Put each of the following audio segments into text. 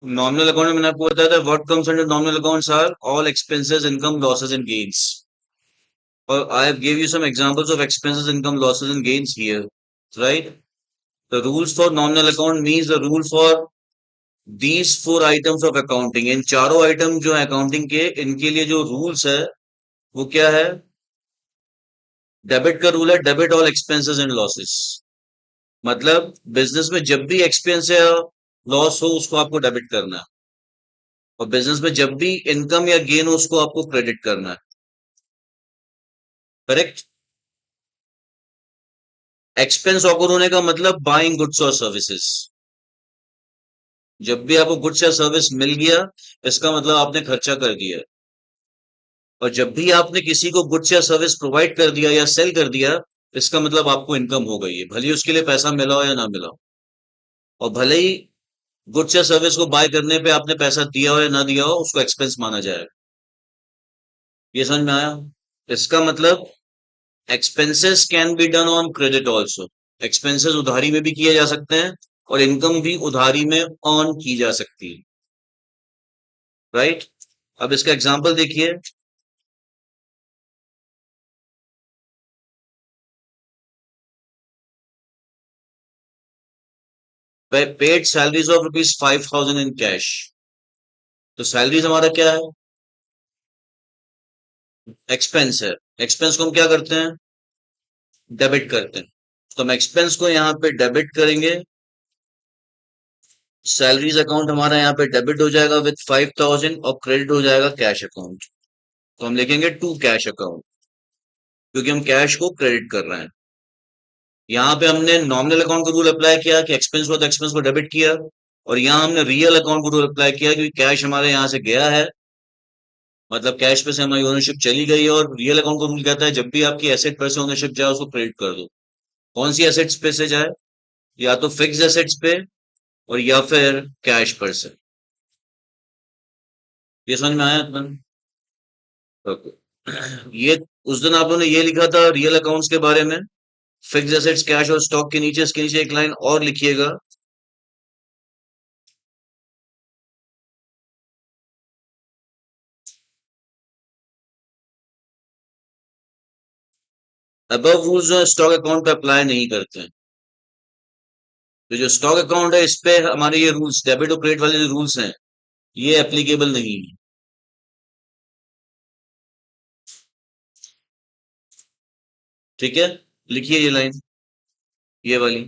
Nominal account में मैंने आपको बताया था what comes under nominal accounts are all expenses income losses and gains और I have give you some examples of expenses income losses and gains here right the rules for nominal account means the rule for these four items of accounting इन चारों item जो है accounting के इनके लिए जो rules है वो क्या है डेबिट का रूल है debit all expenses and losses मतलब बिजनेस में जब भी एक्सपेंस या लॉस हो उसको आपको डेबिट करना है और बिजनेस में जब भी इनकम या गेन हो उसको आपको क्रेडिट करना है करेक्ट एक्सपेंस ऑकर होने का मतलब बाइंग गुड्स और सर्विसेज जब भी आपको गुड्स या सर्विस मिल गया इसका मतलब आपने खर्चा कर दिया और जब भी आपने किसी को गुड्स या सर्विस प्रोवाइड कर दिया या सेल कर दिया इसका मतलब आपको इनकम हो गई है भले ही उसके लिए पैसा मिला हो या ना मिला हो और भले ही गुड्स या सर्विस को बाय करने पे आपने पैसा दिया हो या ना दिया हो उसको एक्सपेंस माना जाएगा ये समझ में आया इसका मतलब expenses can be done on credit also expenses उधारी में भी किए जा सकते हैं और इनकम भी उधारी में अर्न की जा सकती है राइट अब इसका एग्जांपल देखिए paid salaries of ₹5,000 in cash तो सैलरीज हमारा क्या है एक्सपेंस है एक्सपेंस को हम क्या करते हैं डेबिट करते हैं तो हम एक्सपेंस को यहाँ पे डेबिट करेंगे सैलरीज अकाउंट हमारा यहाँ पे डेबिट हो जाएगा विथ 5,000 और क्रेडिट हो जाएगा कैश अकाउंट तो हम लिखेंगे टू कैश अकाउंट क्योंकि हम कैश को क्रेडिट कर रहे हैं यहाँ पे हमने नॉमिनल अकाउंट का रूल अप्लाई किया कि एक्सपेंस हुआ तो एक्सपेंस को डेबिट किया और यहाँ हमने रियल अकाउंट का रूल अप्लाई किया क्योंकि कैश हमारे यहाँ से गया है मतलब कैश पे से हमारी ओनरशिप चली गई है और रियल अकाउंट का रूल कहता है जब भी आपकी एसेट पर से ओनरशिप जाए उसको क्रेडिट कर दो कौन सी एसेट्स पे से जाए या तो फिक्स एसेट्स पे और या फिर कैश पर से ये समझ में आया अपन ओके ये उस दिन आप लोगों ने ये लिखा था रियल अकाउंट्स के बारे में फिक्स एसेट्स कैश और स्टॉक के नीचे इसके नीचे एक लाइन और लिखिएगा अबव रूल्स जो स्टॉक अकाउंट पे अप्लाई नहीं करते हैं तो जो स्टॉक अकाउंट है इस पे हमारे ये रूल्स डेबिट और क्रेडिट वाले जो रूल्स हैं ये एप्लीकेबल नहीं है ठीक है लिखिए ये लाइन ये वाली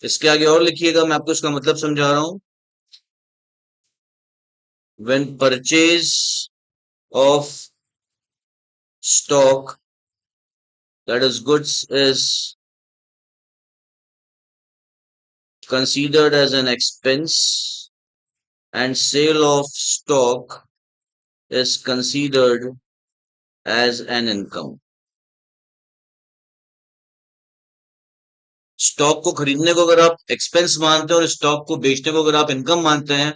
इसके आगे और लिखिएगा मैं आपको इसका मतलब समझा रहा हूं when purchase of stock that is goods is considered as an expense and sale of stock is considered as an income stock को खरीदने को अगर आप एक्सपेंस मानते हैं और स्टॉक को बेचने को अगर आप इनकम मानते हैं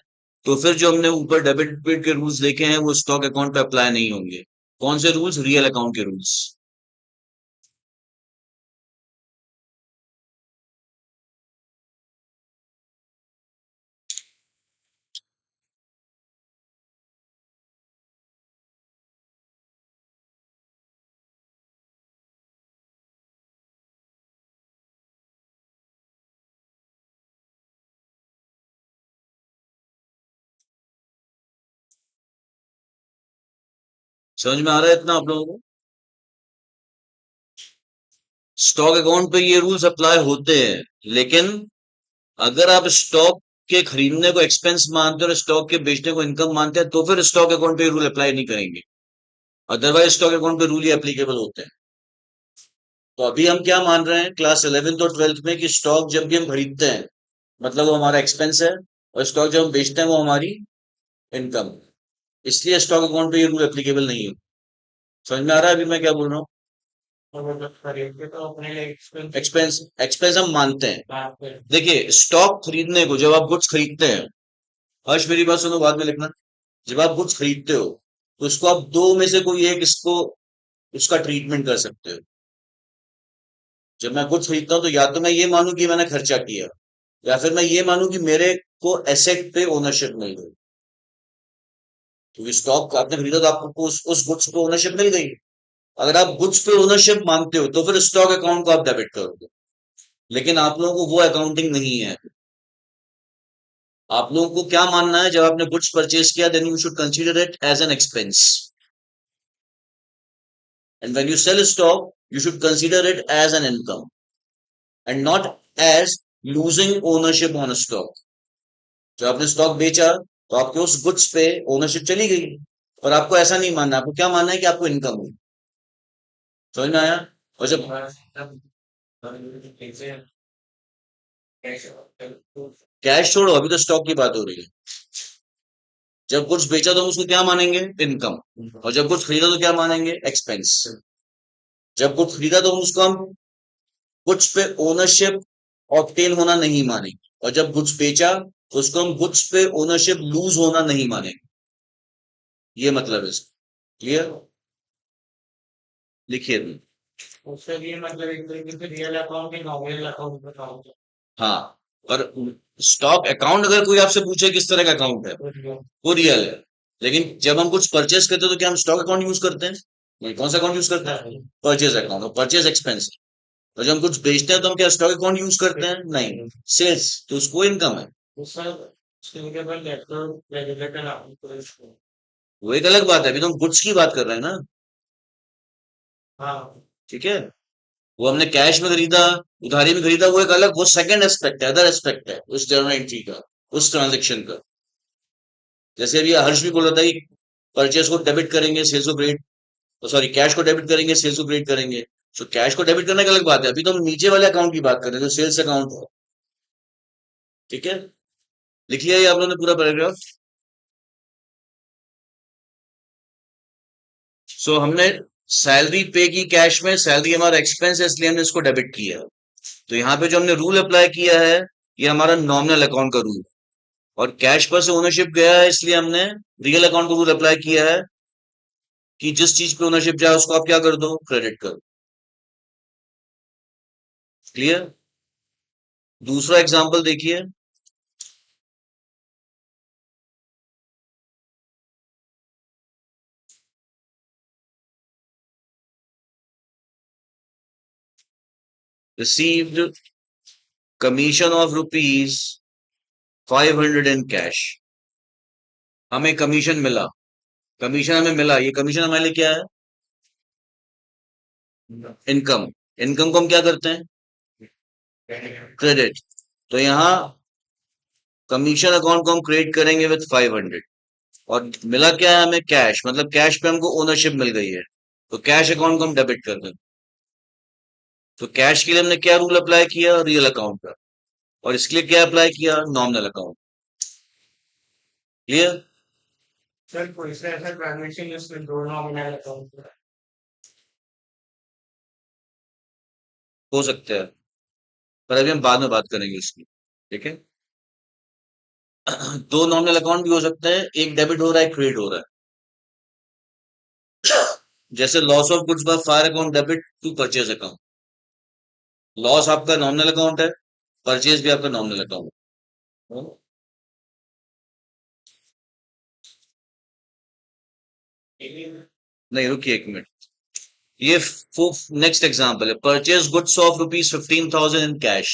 तो फिर जो हमने ऊपर डेबिट क्रेडिट के रूल्स देखे हैं वो स्टॉक अकाउंट पे अप्लाई नहीं होंगे कौन से रूल्स रियल अकाउंट के रूल्स समझ में आ रहा है इतना आप लोगों को स्टॉक अकाउंट पे ये रूल्स अप्लाई होते हैं लेकिन अगर आप स्टॉक के खरीदने को एक्सपेंस मानते हैं और स्टॉक के बेचने को इनकम मानते हैं तो फिर स्टॉक अकाउंट पे रूल अप्लाई नहीं करेंगे अदरवाइज स्टॉक अकाउंट पे रूल ही एप्लीकेबल होते हैं तो अभी हम क्या मान रहे हैं क्लास 11th और 12th में कि स्टॉक जब भी हम खरीदते हैं मतलब वो हमारा एक्सपेंस है और स्टॉक जब हम बेचते हैं वो हमारी इनकम इसलिए स्टॉक अकाउंट पे ये रूल एप्लीकेबल नहीं है समझ में आ रहा है अभी मैं क्या बोल रहा हूँ एक्सपेंस एक्सपेंस हम मानते हैं देखिए स्टॉक खरीदने को जब आप गुड्स खरीदते हैं हर्ष मेरी बात सुनो बाद में लिखना जब आप गुड्स खरीदते हो तो इसको आप दो में से कोई एक इसको उसका ट्रीटमेंट कर सकते हो। जब मैं गुड्स खरीदता हूँ तो या तो मैं ये मानूं कि मैंने खर्चा किया, या फिर मैं ये मानूं कि मेरे को एसेट पे ओनरशिप मिल गई। क्योंकि स्टॉक आपने खरीदा तो आपको उस गुड्स पे ओनरशिप मिल गई। अगर आप गुड्स पे ओनरशिप मानते हो तो फिर स्टॉक अकाउंट को आप डेबिट करोगे। लेकिन आप लोगों को वो अकाउंटिंग नहीं है। आप लोगों को क्या मानना है, जब आपने गुड्स परचेज किया then you should consider it as an expense, and when you sell stock you should consider it as an income and not as losing ownership on stock. जब आपने स्टॉक बेचा तो आपके उस गुड्स पे ownership चली गई, और आपको ऐसा नहीं मानना, आपको क्या मानना है कि आपको इनकम हुई। समझ में आया? और जब कैश छोड़ो, अभी तो स्टॉक की बात हो रही है। जब गुड्स बेचा तो हम उसको क्या मानेंगे, इनकम। और जब गुड्स खरीदा तो क्या मानेंगे, एक्सपेंस। जब गुड्स खरीदा तो हम उसको हम गुड्स पे ओनरशिप ऑब्टेन होना नहीं मानेंगे, और जब गुड्स बेचा तो उसको हम गुड्स पे ओनरशिप लूज होना नहीं मानेंगे। ये मतलब है इसका। क्लियर? लिखिए। उससे ये मतलब एक तरीके से रियल अकाउंट ही नॉमिनल अकाउंट बताओ। हाँ, पर स्टॉक अकाउंट अगर कोई आपसे पूछे किस तरह का अकाउंट है, वो रियल है। लेकिन जब हम कुछ परचेस करते हैं तो क्या हम स्टॉक अकाउंट यूज करते हैं? नहीं, कौन सा अकाउंट यूज करते हैं? Purchase account. और परचेज एक्सपेंस। और जब हम कुछ बेचते हैं तो हम क्या स्टॉक अकाउंट यूज करते हैं? नहीं, सेल्स तो उसको इनकम है। वो एक अलग बात है, अभी तो हम गुड्स की बात कर रहे हैं ना। हाँ, ठीक है, वो हमने कैश में खरीदा, उधारी में खरीदा, वो एक अलग, वो सेकंड एस्पेक्ट है, अदर एस्पेक्ट है उस जर्नल एंट्री का, उस ट्रांजेक्शन का। जैसे अभी हर्ष भी बोल रहा था कि परचेस को डेबिट करेंगे, सेल्स को क्रेडिट, सॉरी कैश को डेबिट करेंगे, सेल्स को क्रेडिट करेंगे। तो कैश को डेबिट करने की अलग बात है, अभी तो हम नीचे वाले अकाउंट की बात कर रहे हैं जो सेल्स अकाउंट है। ठीक है, लिख लिया ये आप लोगों ने पूरा पैराग्राफ? सो हमने सैलरी पे की कैश में, सैलरी हमारा एक्सपेंस है इसलिए हमने इसको डेबिट किया। तो यहाँ पे जो हमने रूल अप्लाई किया है, ये हमारा नॉमिनल अकाउंट का रूल। और कैश पर से ओनरशिप गया है इसलिए हमने रियल अकाउंट का रूल अप्लाई किया है कि जिस चीज पे ओनरशिप जाए उसको आप क्या कर दो, क्रेडिट करो। क्लियर? दूसरा एग्जांपल देखिए। Received commission of rupees 500 in cash. हमें कमीशन मिला, कमीशन हमें मिला, ये कमीशन हमारे लिए क्या है, इनकम। इनकम को हम क्या करते हैं, क्रेडिट। तो यहाँ कमीशन अकाउंट को हम क्रिएट करेंगे विथ 500, और मिला क्या है हमें, कैश, मतलब कैश पे हमको ओनरशिप मिल गई है, तो कैश अकाउंट को हम डेबिट कर दें। तो कैश के लिए हमने क्या रूल अप्लाई किया, रियल अकाउंट का। और इसके लिए क्या अप्लाई किया, नॉमिनल अकाउंट। क्लियर? सर कोई सा ऐसा ट्रांजेक्शन जिसमें दो नॉमिनल अकाउंट है? हो सकता है, पर अभी हम बाद में बात करेंगे इसकी। ठीक है, दो नॉमिनल अकाउंट भी हो सकते हैं, एक डेबिट हो रहा है, क्रेडिट हो रहा है। जैसे loss of goods by fire account debit to purchase account. Loss आपका नॉमिनल अकाउंट है, परचेज भी आपका नॉमिनल अकाउंट है। नहीं, रुकिए एक मिनट। ये नेक्स्ट एग्जांपल है, purchase goods of rupees 15,000 in cash.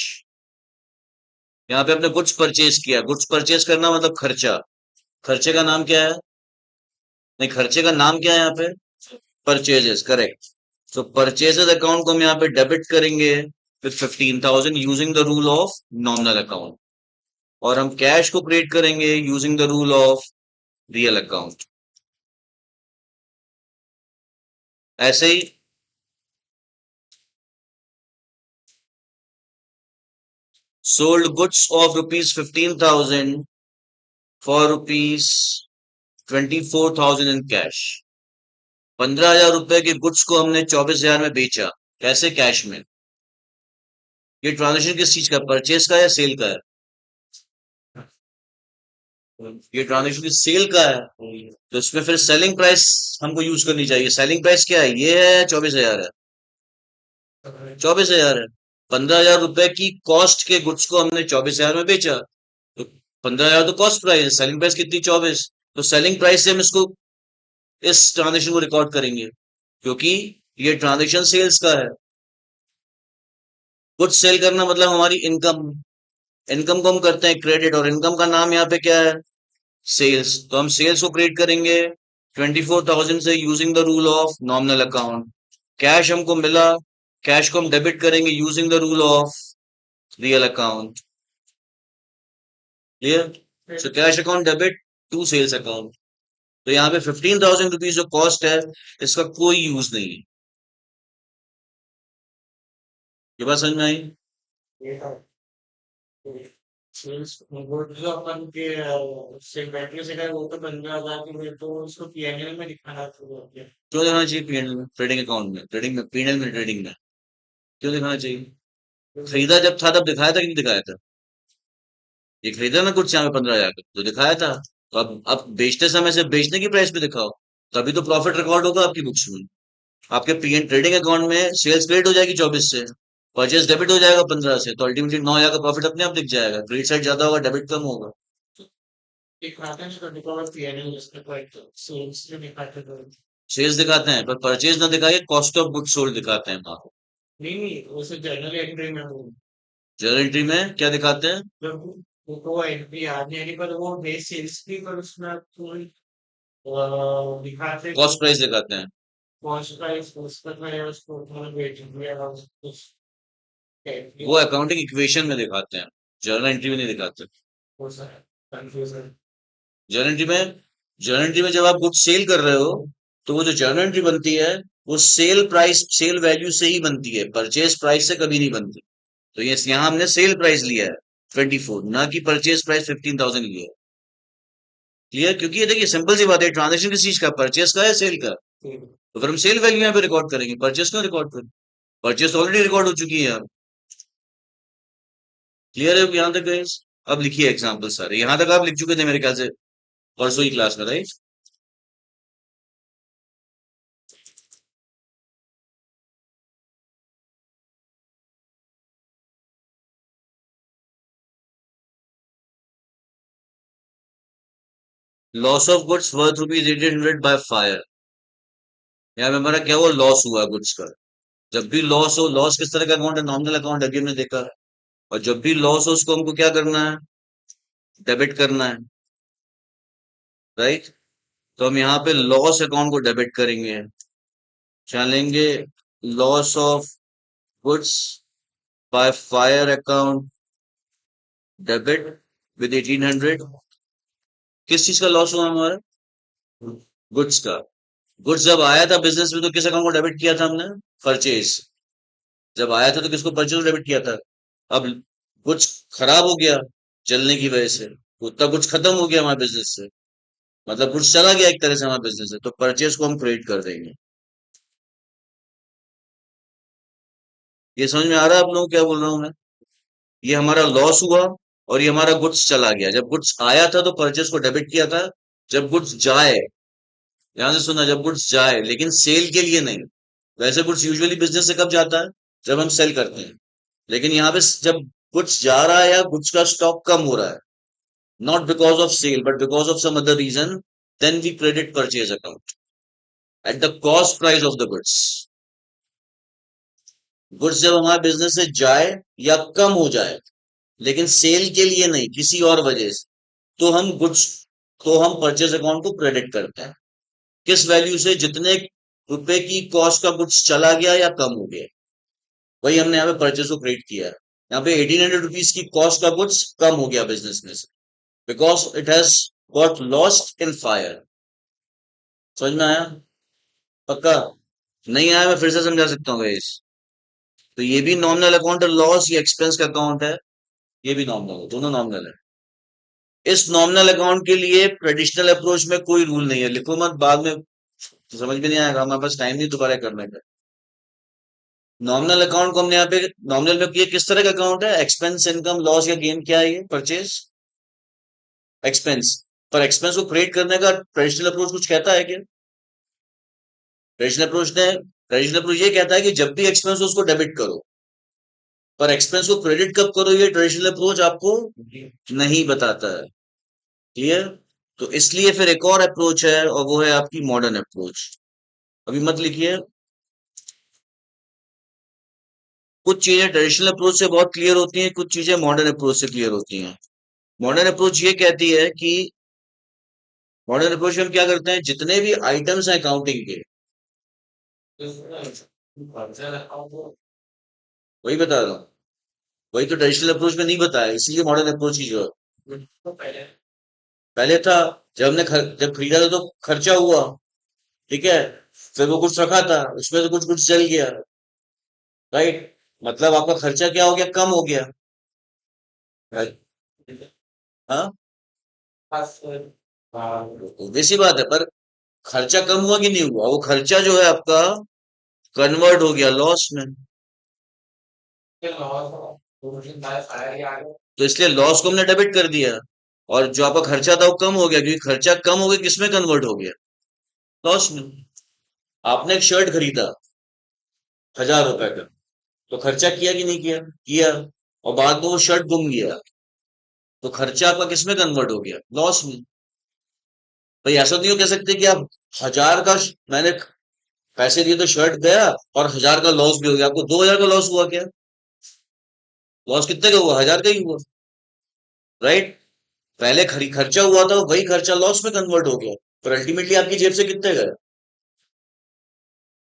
यहाँ पे आपने गुड्स परचेज किया, गुड्स परचेज करना मतलब खर्चा। खर्चे का नाम क्या है, नहीं खर्चे का नाम क्या है यहाँ पे, परचेजेस, करेक्ट। तो परचेजेस अकाउंट को हम यहाँ पे डेबिट करेंगे with 15,000 using the rule of nominal account, और हम कैश को क्रिएट करेंगे using the rule of real account. ऐसे ही sold goods of rupees 15,000 for rupees 24,000 in cash. 15,000 रुपए के गुड्स को हमने 24,000 में बेचा। कैसे, कैश में। ये ट्रांजेक्शन किस चीज का, परचेज का या सेल का है? ये ट्रांजेक्शन की सेल का है, तो इसमें फिर सेलिंग प्राइस हमको यूज करनी चाहिए। सेलिंग प्राइस क्या है, ये है 24,000 है, 24,000 है। 15,000 रुपए की कॉस्ट के गुड्स को हमने 24,000 में बेचा, तो 15,000 तो कॉस्ट प्राइस है, सेलिंग प्राइस कितनी, 24। तो सेलिंग प्राइस से हम इसको, इस ट्रांजेक्शन को रिकॉर्ड करेंगे, क्योंकि ये ट्रांजेक्शन सेल्स का है। गुड्स सेल करना मतलब हमारी इनकम, इनकम को हम करते हैं क्रेडिट, और इनकम का नाम यहाँ पे क्या है, सेल्स। तो हम सेल्स को क्रेडिट करेंगे 24,000 से, using the rule of nominal account. Cash हमको मिला, कैश को हम डेबिट करेंगे using the rule of real account. Clear? So cash account debit to sales account. तो यहाँ पे 15,000 रुपीज जो कॉस्ट है, इसका कोई यूज नहीं है। ये बात समझ में आई? सेल्स वो जो अपन के से बैटरी से का वो तो 15,000 की है, तो उसको पीएनएल में दिखाना चाहिए। क्यों दिखाना चाहिए पीएनएल में, ट्रेडिंग अकाउंट में, ट्रेडिंग में, पीएनएल में, ट्रेडिंग में क्यों दिखाना चाहिए? खरीदा जब था तब दिखाया था कि नहीं दिखाया था? ये खरीदा ना कुछ यहाँ पे 15,000 का, तो दिखाया था। तो अब बेचते समय से बेचने की प्राइस पे दिखाओ, तभी तो प्रॉफिट रिकॉर्ड होगा आपकी बुक्स में। आपके पीएन ट्रेडिंग अकाउंट में सेल्स क्रेडिट हो जाएगी 24 से, परचेस डेबिट हो जाएगा 15 से, तो अल्टीमेटली 9,000 का प्रॉफिट अपने आप दिख जाएगा। क्रेडिट साइड ज्यादा होगा, डेबिट कम होगा। दिखाते हैं तो निकल पीएनएल इसमें कोई तो सेल्स जो दिखाते तो सेल्स दिखाते हैं पर परचेज ना दिखाइए, कॉस्ट ऑफ गुड सोल्ड दिखाते हैं वहां। नहीं नहीं उसे जर्नल एंट्री में वो जर्नल एंट्री में क्या दिखाते हैं? जब वो एंट्री याद नहीं आ रही, पर वो बेस सेल्स की, पर उसमें थोड़ी दिखाते कॉस्ट प्राइस दिखाते हैं। कॉस्ट प्राइस उस पर है, उसको मतलब वेट किया उस वो अकाउंटिंग इक्वेशन में दिखाते हैं, जर्नल एंट्री में नहीं दिखाते। हो सकता है कंफ्यूजन। जर्नल एंट्री में, जर्नल एंट्री में जब आप गुड्स सेल कर रहे हो, तो वो जो जर्नल एंट्री बनती है, वो सेल प्राइस, सेल वैल्यू से ही बनती है, परचेज प्राइस से कभी नहीं बनती। तो ये यहाँ हमने सेल प्राइस लिया है 24, ना कि परचेज प्राइस 15,000 लिया है। क्लियर? क्योंकि ये देखिए सिंपल सी बात है, ट्रांजेक्शन किस चीज का, परचेज का है, सेल का? तो फिर हम सेल वैल्यू यहाँ पे रिकॉर्ड करेंगे, परचेज क्यों रिकॉर्ड करें? परचेज ऑलरेडी रिकॉर्ड हो चुकी है यहाँ। क्लियर है यहाँ तक गाइस? अब लिखिए एग्जाम्पल सारे, यहाँ तक आप लिख चुके थे मेरे ख्याल से परसों ही क्लास में, right? Loss of goods worth rupees 1,800 by fire. यहाँ पे हमारा क्या हुआ, लॉस हुआ गुड्स का। जब भी लॉस हो, लॉस किस तरह का अकाउंट है, नॉमिनल अकाउंट, अभी हमने देखा। और जब भी लॉस हो, उसको हमको क्या करना है, डेबिट करना है, राइट? तो हम यहाँ पे लॉस अकाउंट को डेबिट करेंगे, चलेंगे loss of goods by fire account debit with 1,800। किस चीज का लॉस हुआ हमारा, गुड्स का। गुड्स जब आया था बिजनेस में, तो किस अकाउंट को डेबिट किया था हमने, परचेज। जब आया था तो किसको, परचेज को डेबिट किया था। अब गुड्स खराब हो गया जलने की वजह से, उतना कुछ खत्म हो गया हमारे बिजनेस से, मतलब कुछ चला गया एक तरह से हमारे बिजनेस से, तो परचेज को हम क्रेडिट कर देंगे। ये समझ में आ रहा है आप लोगों को क्या बोल रहा हूं मैं? ये हमारा लॉस हुआ, और ये हमारा गुड्स चला गया। जब गुड्स आया था तो परचेज को डेबिट किया था, जब गुड्स जाए, ध्यान से सुनना, जब गुड्स जाए, लेकिन सेल के लिए नहीं। वैसे गुड्स यूजुअली बिजनेस से कब जाता है, जब हम सेल करते हैं। लेकिन यहाँ पे जब गुड्स जा रहा है या गुड्स का स्टॉक कम हो रहा है, not because of sale but because of some other reason, then we credit purchase account at the cost price of the goods। Goods जब हमारे बिजनेस से जाए या कम हो जाए, लेकिन सेल के लिए नहीं, किसी और वजह से, तो हम गुड्स, तो हम परचेज अकाउंट को क्रेडिट करते हैं। किस वैल्यू से, जितने रुपए की कॉस्ट का गुड्स चला गया या कम हो गया, वही हमने यहाँ पे परचेज को क्रेडिट किया है। यहाँ पे 1,800 रुपीज की कॉस्ट का गुड्स कम हो गया बिजनेस में से, because it has got lost in fire. समझ में आया? पक्का? नहीं आया मैं फिर से समझा सकता हूँ गाइस। तो ये भी नॉमिनल अकाउंट है, लॉस, ये एक्सपेंस का अकाउंट है, ये भी नॉमिनल है, दोनों नॉमिनल है। इस नॉमिनल अकाउंट के लिए ट्रेडिशनल अप्रोच में कोई रूल नहीं है, लिखो मत, बाद में समझ में नहीं आएगा, हमारे पास टाइम नहीं दोबारा करने का। नॉमिनल अकाउंट को हमने यहाँ पे, नॉमिनल में ये किस तरह का अकाउंट है, एक्सपेंस, इनकम, लॉस या गेन, क्या है ये, परचेज, एक्सपेंस। पर एक्सपेंस को क्रिएट करने का ट्रेडिशनल अप्रोच कुछ कहता है क्या? ट्रेडिशनल अप्रोच ये कहता है कि जब भी एक्सपेंस हो उसको डेबिट करो, पर एक्सपेंस को क्रेडिट कब करो ये ट्रेडिशनल अप्रोच आपको नहीं बताता है। क्लियर? तो इसलिए फिर एक और अप्रोच है और वो है आपकी मॉडर्न अप्रोच। अभी मत लिखिए, कुछ चीजें ट्रेडिशनल अप्रोच से बहुत क्लियर होती हैं, कुछ चीजें मॉडर्न अप्रोच से क्लियर होती हैं। मॉडर्न अप्रोच ये कहती है कि मॉडर्न अप्रोच में हम क्या करते हैं, जितने भी आइटम्स हैं अकाउंटिंग के, वही बता रहा हूँ, वही तो ट्रेडिशनल अप्रोच में नहीं बताया, इसलिए मॉडर्न अप्रोच की जरूरत। पहले था, जब खरीदा था तो खर्चा हुआ, ठीक है, फिर वो कुछ रखा था उसमें से कुछ कुछ चल गया, राइट, मतलब आपका खर्चा क्या हो गया, कम हो गया, right? हाँ, वैसी बात है, पर खर्चा कम हुआ कि नहीं हुआ, वो खर्चा जो है आपका कन्वर्ट हो गया लॉस में, तो इसलिए लॉस को हमने डेबिट कर दिया, और जो आपका खर्चा था वो कम हो गया, क्योंकि खर्चा कम हो गया किसमें कन्वर्ट हो गया, लॉस में। आपने एक शर्ट खरीदा 1000 रुपए का, तो खर्चा किया कि नहीं किया, किया, और बाद में वो शर्ट गुम गया, तो खर्चा आपका किसमें कन्वर्ट हो गया, लॉस में। भाई ऐसा नहीं हो कह सकते कि आप 1000 का मैंने पैसे दिए तो शर्ट गया और 1000 का लॉस भी हो गया, आपको 2000 का लॉस हुआ क्या, लॉस कितने का हुआ, 1000 का ही हुआ, राइट। पहले खर्चा हुआ था वही खर्चा लॉस में कन्वर्ट हो गया, पर अल्टीमेटली आपकी जेब से कितने गए,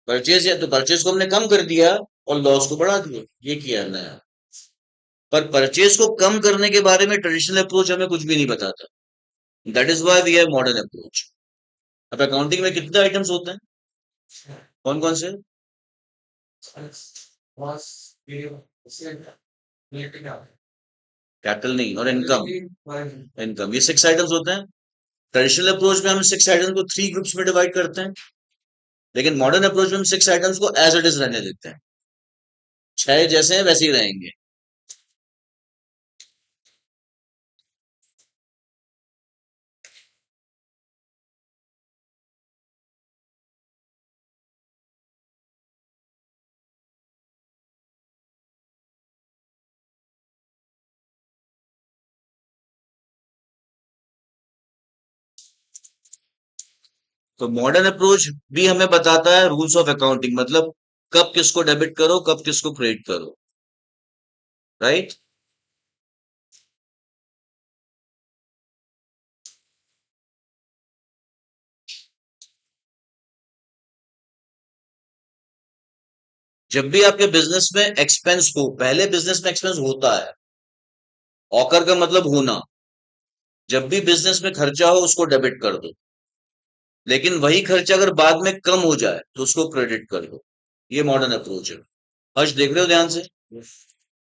परचेज है, तो परचेज को हमने कम कर दिया और लॉस को बढ़ा दिया, ये किया हमने। पर परचेज को कम करने के बारे में ट्रेडिशनल अप्रोच हमें कुछ भी नहीं बताता, that is why we have modern approach. अब अकाउंटिंग में कितने आइटम्स होते हैं, कौन कौन से? कैपिटल नहीं, और इनकम, इनकम, ये 6 आइटम्स होते हैं। ट्रेडिशनल अप्रोच में हम 6 आइटम्स को 3 ग्रुप्स में डिवाइड करते हैं, लेकिन मॉडर्न अप्रोच में हम 6 आइटम्स को एज इट इज रहने देते हैं, 6 जैसे हैं वैसे ही रहेंगे। तो मॉडर्न अप्रोच भी हमें बताता है रूल्स ऑफ अकाउंटिंग, मतलब कब किसको डेबिट करो, कब किसको क्रेडिट करो, राइट। जब भी आपके बिजनेस में एक्सपेंस हो, पहले बिजनेस में एक्सपेंस होता है, ऑकर का मतलब होना, जब भी बिजनेस में खर्चा हो उसको डेबिट कर दो, लेकिन वही खर्चा अगर बाद में कम हो जाए तो उसको क्रेडिट कर दो, ये मॉडर्न अप्रोच है। हर्ष देख रहे हो ध्यान से,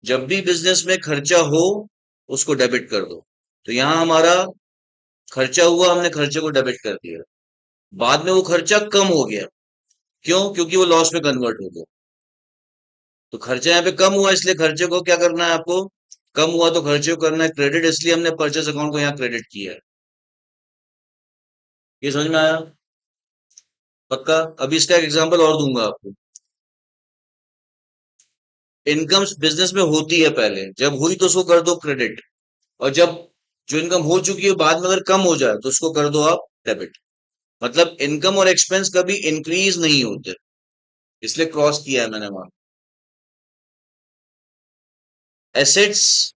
जब भी बिजनेस में खर्चा हो उसको डेबिट कर दो, तो यहां हमारा खर्चा हुआ, हमने खर्चे को डेबिट कर दिया, बाद में वो खर्चा कम हो गया, क्यों, क्योंकि वो लॉस में कन्वर्ट हो गया, तो खर्चा यहाँ पे कम हुआ, इसलिए खर्चे को क्या करना है आपको, कम हुआ तो खर्चे को करना है क्रेडिट, इसलिए हमने परचेस अकाउंट को यहाँ क्रेडिट किया है। ये समझ में आया? पक्का? अभी इसका एक एग्जांपल और दूंगा आपको। इनकम बिजनेस में होती है, पहले जब हुई तो उसको कर दो क्रेडिट, और जब जो इनकम हो चुकी है बाद में अगर कम हो जाए तो उसको कर दो आप डेबिट। मतलब इनकम और एक्सपेंस कभी इंक्रीज नहीं होते, इसलिए क्रॉस किया है मैंने वहां। एसेट्स,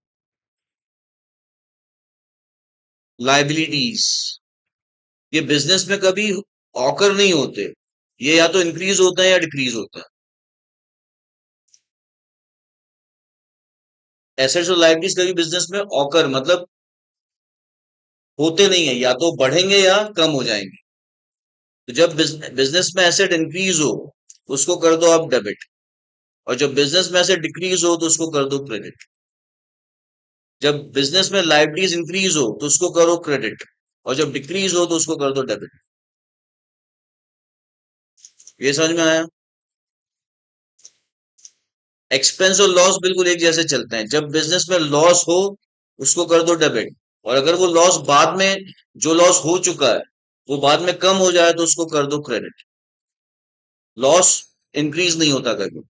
लाइबिलिटीज, ये बिजनेस में कभी ऑकर नहीं होते, ये या तो इंक्रीज होता है या डिक्रीज होता है। एसेट्स और लाइबिलिटीज कभी बिजनेस में ऑकर मतलब होते नहीं है, या तो बढ़ेंगे या कम हो जाएंगे। तो जब बिजनेस में एसेट इंक्रीज हो उसको कर दो आप डेबिट, और जब बिजनेस में एसेट डिक्रीज हो तो उसको कर दो क्रेडिट। जब बिजनेस में लाइबिलिटीज इंक्रीज हो तो उसको करो क्रेडिट, और जब डिक्रीज हो तो उसको कर दो डेबिट। ये समझ में आया? एक्सपेंस और लॉस बिल्कुल एक जैसे चलते हैं, जब बिजनेस में लॉस हो उसको कर दो डेबिट, और अगर वो लॉस बाद में, जो लॉस हो चुका है वो बाद में कम हो जाए तो उसको कर दो क्रेडिट। लॉस इंक्रीज नहीं होता कभी।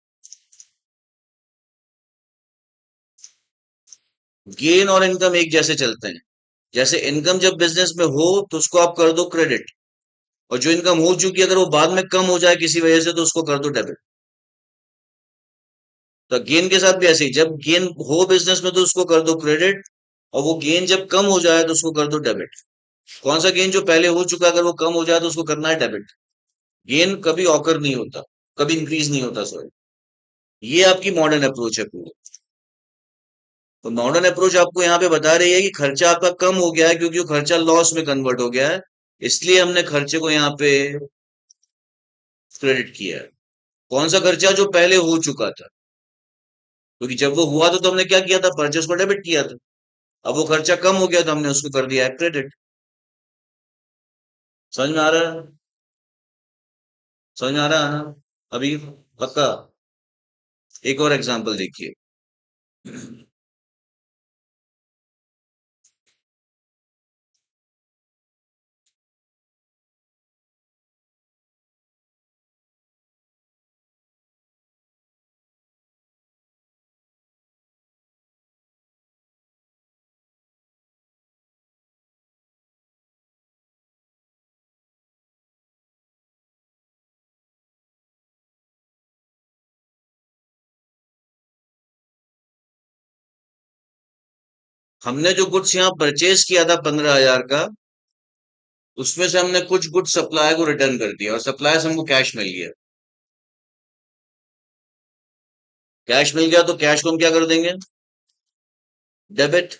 गेन और इनकम एक जैसे चलते हैं। जैसे इनकम जब बिजनेस में हो तो उसको आप कर दो क्रेडिट, और जो इनकम हो चुकी है अगर वो बाद में कम हो जाए किसी वजह से तो उसको कर दो डेबिट। तो गेन के साथ भी ऐसे ही, जब गेन हो बिजनेस में तो उसको कर दो क्रेडिट, और वो गेन जब कम हो जाए तो उसको कर दो डेबिट। कौन सा गेन? जो पहले हो चुका है, अगर वो कम हो जाए तो उसको करना है डेबिट। गेन कभी ऑकर नहीं होता, कभी इंक्रीज नहीं होता, सॉरी। ये आपकी मॉडर्न अप्रोच है पूरी। तो मॉडर्न अप्रोच आपको यहाँ पे बता रही है कि खर्चा आपका कम हो गया है क्योंकि वो खर्चा लॉस में कन्वर्ट हो गया है, इसलिए हमने खर्चे को यहाँ पे क्रेडिट किया है। कौन सा खर्चा? जो पहले हो चुका था, क्योंकि जब वो हुआ था तो हमने क्या किया था? परचेस को डेबिट किया था। अब वो खर्चा कम हो गया तो हमने उसको कर दिया है क्रेडिट। समझ में आ रहा है? समझ में आ रहा है ना अभी? पक्का? एक और एग्जांपल देखिए। हमने जो गुड्स यहाँ परचेज किया था 15,000 का, उसमें से हमने कुछ गुड्स सप्लायर को रिटर्न कर दिया और सप्लायर से हमको कैश मिल गया। कैश मिल गया तो कैश को हम क्या कर देंगे? डेबिट,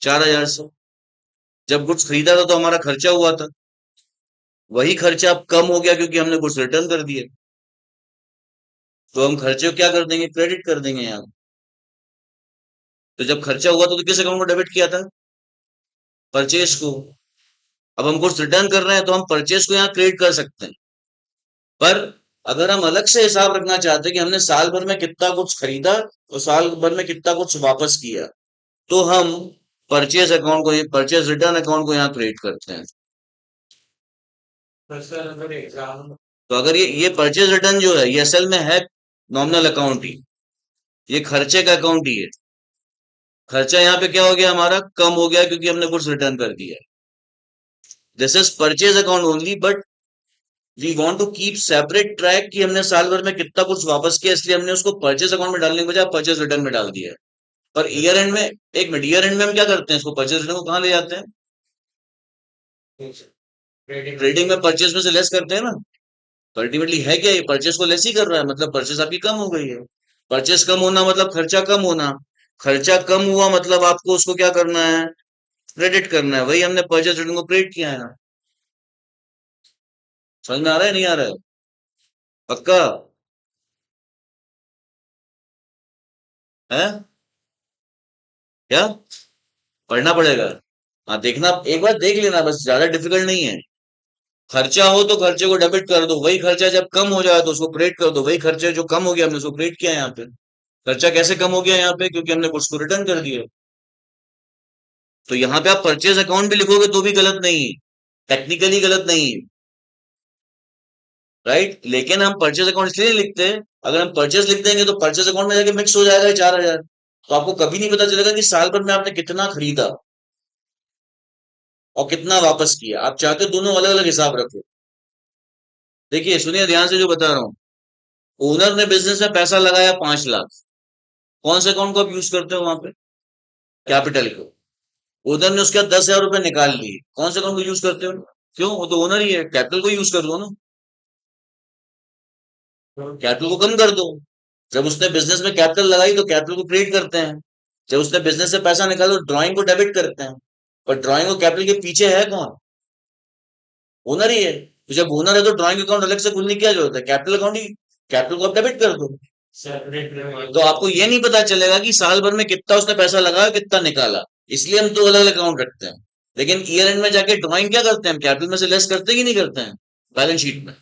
4,000 से। जब गुड्स खरीदा था तो हमारा खर्चा हुआ था, वही खर्चा अब कम हो गया क्योंकि हमने गुड्स रिटर्न कर दिए, तो हम खर्चे को क्या कर देंगे? क्रेडिट कर देंगे यहाँ। तो जब खर्चा हुआ था तो किस अकाउंट में डेबिट किया था? परचेज को। अब हम गुड्स रिटर्न कर रहे हैं तो हम परचेज को यहाँ क्रेडिट कर सकते हैं। पर अगर हम अलग से हिसाब रखना चाहते हैं कि हमने साल भर में कितना गुड्स खरीदा और साल भर में कितना गुड्स वापस किया, तो हम परचेज अकाउंट को, परचेज रिटर्न अकाउंट को यहाँ क्रिएट करते हैं। तो सर अगर एग्जाम तो अगर ये परचेज रिटर्न जो है ये असल में है नॉमिनल अकाउंट ही, ये खर्चे का अकाउंट ही है। खर्चा यहाँ पे क्या हो गया? हमारा कम हो गया क्योंकि हमने गुड्स रिटर्न कर दिया। This is purchase account only, but we want to keep separate track कि हमने साल भर में कितना कुछ वापस किया, इसलिए हमने उसको परचेज अकाउंट में डालने के बजाय परचेज रिटर्न में डाल दिया है। पर ईयर एंड में, एक मिनट, ईयर एंड में हम क्या करते हैं? इसको परचेज रिटर्न को कहाँ ले जाते हैं? ट्रेडिंग में ट्रेडिंग में परचेज में से लेस करते हैं ना। तो अल्टीमेटली है क्या? ये परचेज को लेस ही कर रहा है, मतलब परचेज आपकी कम हो गई है। परचेज कम होना मतलब खर्चा कम होना। खर्चा कम हुआ मतलब आपको उसको क्या करना है? क्रेडिट करना है। वही हमने परचेज रिटर्न को क्रेडिट किया है। समझ में आ रहा है नहीं आ रहा है? पक्का है? क्या पढ़ना पड़ेगा? हाँ, देखना, एक बार देख लेना, बस ज्यादा डिफिकल्ट नहीं है। खर्चा हो तो खर्चे को डेबिट कर दो, वही खर्चा जब कम हो जाए तो उसको क्रेडिट कर दो। वही खर्चे जो कम हो गया हमने उसको क्रेडिट किया यहाँ पे। खर्चा कैसे कम हो गया यहाँ पे? क्योंकि हमने गुड्स को रिटर्न कर दिया। तो यहाँ पे आप परचेज अकाउंट भी लिखोगे तो भी गलत नहीं है, टेक्निकली गलत नहीं है, राइट? लेकिन हम परचेज अकाउंट इसलिए नहीं लिखते। अगर हम परचेज लिख देंगे तो परचेज अकाउंट में जाके मिक्स हो जाएगा 4,000, तो आपको कभी नहीं पता चलेगा कि साल भर में आपने कितना खरीदा और कितना वापस किया। आप चाहते हो दोनों अलग अलग हिसाब रखो। देखिए, सुनिए ध्यान से जो बता रहा हूँ। ओनर ने बिजनेस में पैसा लगाया 5 लाख, कौन से अकाउंट को आप यूज करते हो वहां पे? कैपिटल को। ओनर ने उसके बाद 10,000 रुपए निकाल लिए, कौन से अकाउंट को यूज करते हो? क्यों? वो तो ओनर ही है, कैपिटल को यूज कर दो ना। कैपिटल को कम कर दो। जब उसने बिजनेस में कैपिटल लगाई तो कैपिटल को क्रिएट करते हैं। जब उसने बिजनेस से पैसा निकाला तो ड्राइंग को डेबिट करते हैं। पर ड्राइंग और कैपिटल के पीछे है कौन? ओनर ही है। तो जब ओनर है तो ड्राइंग अकाउंट अलग से खुलने की क्या जरूरत है? कैपिटल अकाउंट ही, कैपिटल को आप डेबिट कर दो। सेपरेट तो आपको ये नहीं पता चलेगा कि साल भर में कितना उसने पैसा लगाया, कितना निकाला। इसलिए हम तो अलग अलग अकाउंट रखते हैं। लेकिन ईयर एंड में जाके ड्राइंग क्या करते हैं? हम कैपिटल में से लेस करते हैं कि नहीं करते हैं बैलेंस शीट में,